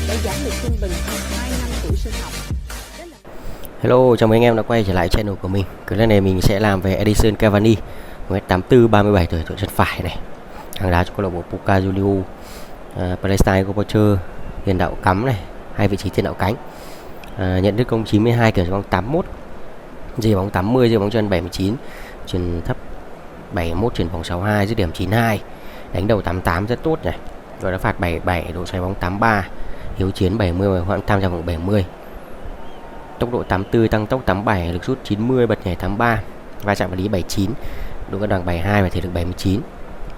đã giảm được trung bình hơn 2 năm tuổi sinh học. Hello, chào mừng anh em đã quay trở lại channel của mình. Clip này mình sẽ làm về Edinson Cavani, 1m84, 37 tuổi, tuổi chân phải này. Hàng đá cho câu lạc bộ Boca Juniors, Palestine Copacher, tiền đạo cắm này, hai vị trí tiền đạo cánh. Nhận đứt công 92, kiểu bóng 81, dây bóng 80, dây bóng chân 79, chuyền thấp 71, chuyền bóng 62, dứt điểm 92, đánh đầu 88 rất tốt này. Rồi đá phạt 77, độ xoay bóng 83, hiếu chiến 70, hoãn tham gia vòng 70. Tốc độ 84, tăng tốc 87, lực sút 90, bật nhảy 83, va chạm vật lý 79, độ cân bằng 72 và thể lực 79.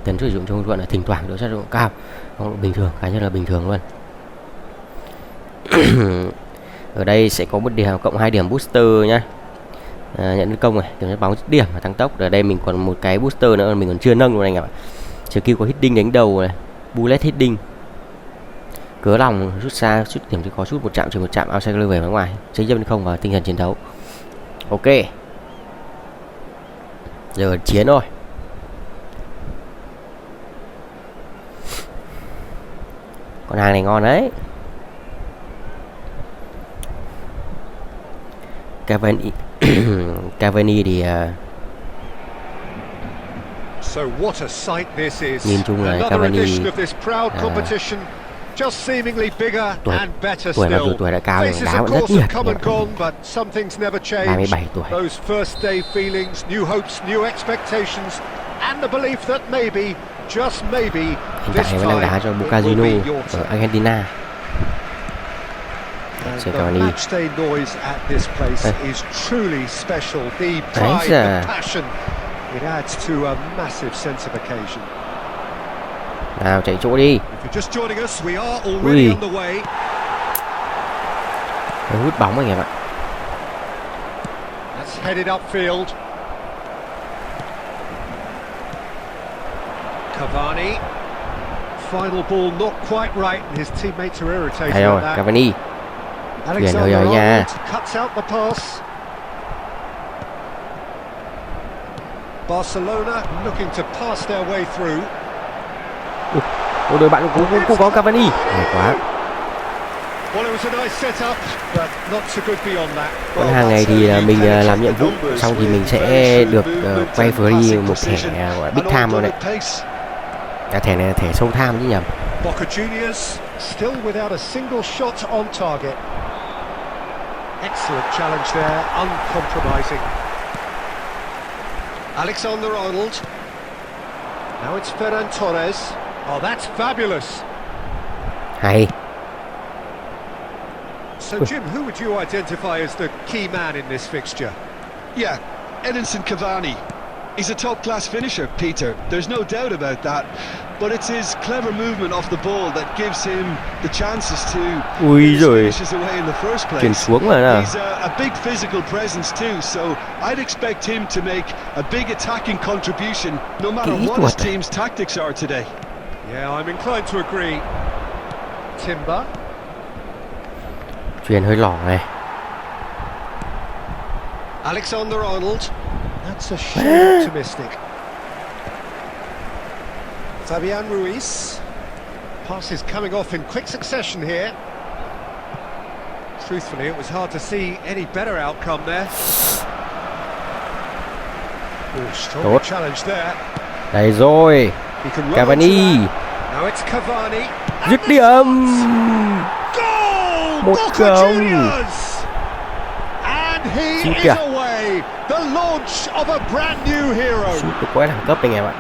Tần sử dụng trong luận là thỉnh thoảng độ sát độ cao, bình thường, khá nhất là bình thường luôn. Ở đây sẽ có một điểm cộng 2 điểm booster nhá. Nhận được công này, kiểm soát bóng điểm và tăng tốc. Ở đây mình còn một cái booster nữa mình còn chưa nâng luôn anh ạ. Trước kia có hitting đánh đầu này, bullet hitting, cớ lòng rút xa, rút điểm thì có rút một chạm trừ một chạm outside về phía ngoài, xây dâm không và tinh thần chiến đấu. Ok, giờ chiến thôi. Con hàng này ngon đấy. Cavani thì nhìn chung là Cavani tuổi mặc dù tuổi đã cao nhưng đá vẫn rất nhiệt. 37 tuổi. Hiện tại vẫn đang đá cho Boca Juniors ở Argentina. Cavani. Nào chạy chỗ đi. Ui, hút bóng anh em ạ. Cavani. Final ball not quite right and his teammates are irritated Hay rồi, Cavani. Chuyển hơi rồi nha. Cuts out the pass. Barcelona looking to pass their way through. Ôi, đội bạn cũng có Cavani. Hay quá. Con hàng này thì mình làm nhiệm vụ xong thì mình sẽ được quay free một thẻ gọi là Big Time luôn đấy. Thẻ này là thẻ sâu tham chứ nhầm. Boca Juniors still without a single shot on target. Excellent challenge there, uncompromising. Alexander-Arnold. Now it's Ferran Torres. Oh, that's fabulous. Hay. So Jim, who would you identify as the key man in this fixture? Yeah, Edinson Cavani. He's a top-class finisher, Peter. There's no doubt about that. But it's his clever movement off the ball that gives him the chances to Ui rồi. finishes away in the first place. Chuyển xuống mà nào. He's a big physical presence too, so I'd expect him to make a big attacking contribution no matter what his team's tactics are today. Yeah, I'm inclined to agree. Timber. Chuyển hơi lỏng này. Alexander-Arnold. That's a shade optimistic. Fabian Ruiz. Passes coming off in quick succession here. Truthfully, it was hard to see any better outcome there. Oh, strong challenge there. Đây rồi. Cavani. Now it's Cavani. Dứt điểm. Goal! Boca Juniors! And he is away. The launch of a brand new hero. Sút được quá đẳng cấp anh em ạ.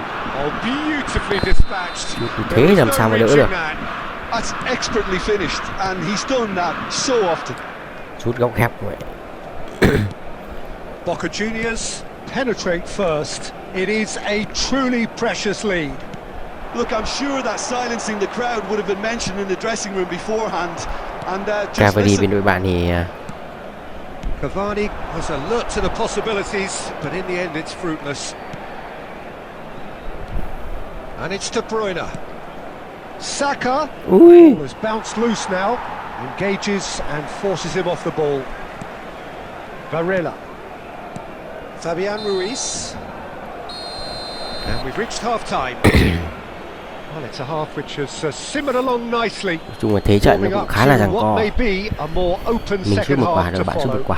Oh, beautifully dispatched. Thế làm sao mà đỡ được. That's expertly finished and he's done that so often. Sút góc hẹp vậy. Boca Juniors penetrate first. It is a truly precious lead. Look, I'm sure that silencing the crowd would have been mentioned in the dressing room beforehand. And just Cavani bên đội bạn thì Cavani was alert to the possibilities, but in the end it's fruitless. And it's De Bruyne. Saka has bounced loose now, engages and forces him off the ball. Varela. Fabian Ruiz. And we've reached half-time. Well, it's a half which has simmered along nicely. Nói chung là thế trận nó cũng khá là giằng co. Mình sút một quả rồi bạn sút một quả.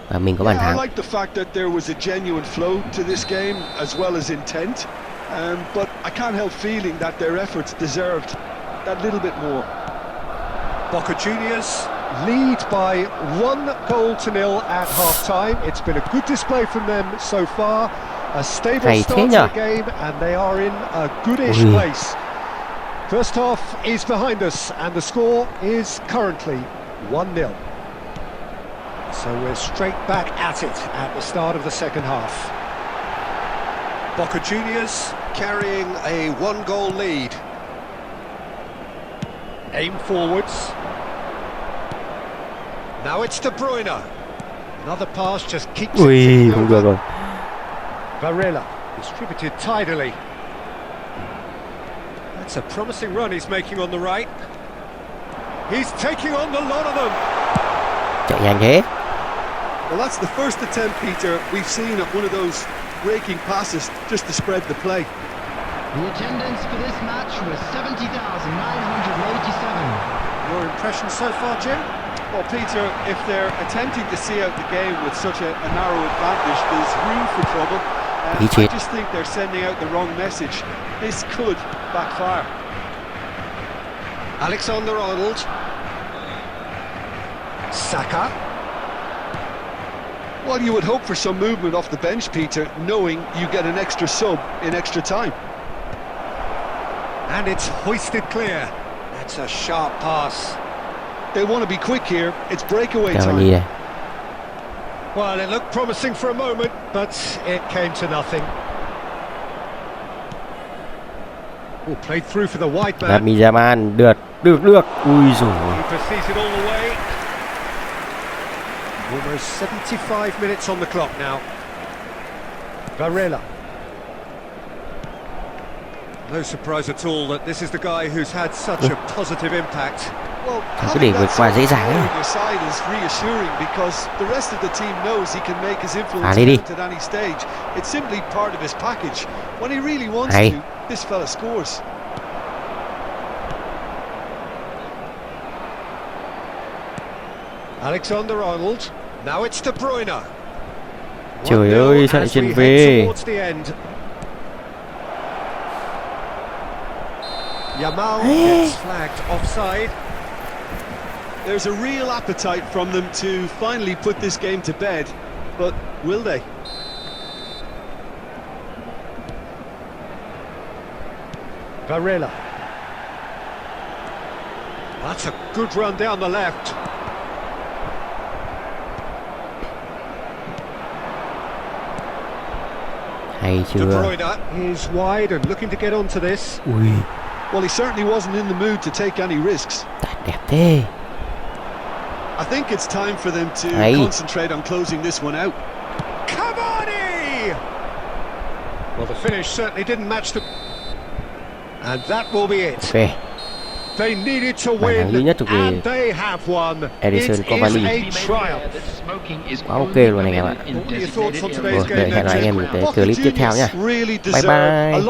Và mình có bàn Yeah, I thắng. like the fact that there was a genuine flow to this game as well as intent. But I can't help feeling that their efforts deserved that little bit more. Boca Juniors lead by 1-0 at half-time. It's been a good display from them so far. A stable start to the game, and they are in a goodish place. First half is behind us, and the score is currently 1-0. So we're straight back at it at the start of the second half. Boca Juniors carrying a 1-goal lead. Aim forwards. Now it's De Bruyne. Another pass just keeps it Không được rồi. Varela distributed tidily. That's a promising run he's making on the right. He's taking on the lot of them. Chạy nhanh thế. Well, that's the first attempt, Peter, we've seen at one of those breaking passes just to spread the play. The attendance for this match was 70,987. Your impression so far, Jim? Well, Peter, if they're attempting to see out the game with such a narrow advantage, there's room for trouble. I just think they're sending out the wrong message. This could backfire. Alexander-Arnold. Saka. Well, you would hope for some movement off the bench, Peter, knowing you get an extra sub in extra time. And it's hoisted clear. That's a sharp pass. They want to be quick here. It's breakaway time. Well, it looked promising for a moment, but it came to nothing. Oh, played through for the wide man. Được. Ui dồi. He proceeds it all the way. Almost 75 minutes on the clock now. Varela. No surprise at all that this is the guy who's had such a positive impact. Well, cứ để vượt qua dễ dàng ấy. your side is reassuring because the rest of the team knows he can make his influence felt at any stage. It's simply part of his package. When he really wants to, this fella scores. Alexander-Arnold. Now it's De Bruyne. Trời ơi, sao lại chuyền về? Yamal gets flagged offside. There's a real appetite from them to finally put this game to bed, but will they? Varela. That's a good run down the left. Hay chưa? De Bruyne is wide and looking to get onto this. Well, he certainly wasn't in the mood to take any risks. Đẹp thế. I think it's time for them to concentrate on closing this one out. Cavani! Well, the finish certainly didn't match the... And that will be it. Okay. They needed to win, and they have won. Edinson Cavani. Quá ok luôn anh em ạ. Rồi, hẹn gặp anh em một cái clip tiếp theo nhé. Bye bye.